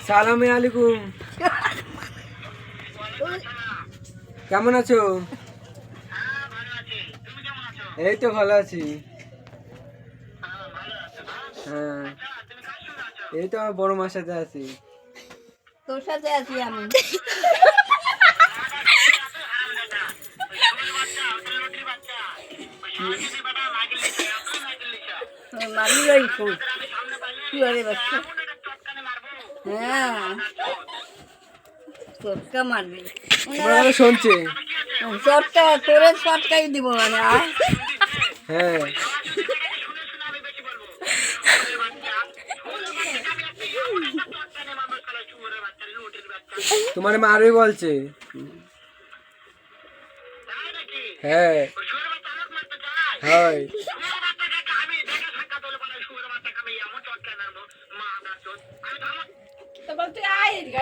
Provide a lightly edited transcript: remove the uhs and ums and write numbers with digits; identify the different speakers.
Speaker 1: সালাম আলাইকুম। কেমন আছো? এই তো ভালো আছি। হ্যাঁ, এই তো আমার বড় মার সাথে আছি।
Speaker 2: তোর সাথে আছি আমি। মাগি ওই ফোন শুয়ারে বাচ্চা। হ্যাঁ, চটকা মারবি।
Speaker 1: তোমার কথা শুনছে।
Speaker 2: চটকা তোরে চটকাই দিব মানে আর
Speaker 1: হ্যাঁ, তোমার মারবে বলছে। হ্যাঁ, হয়।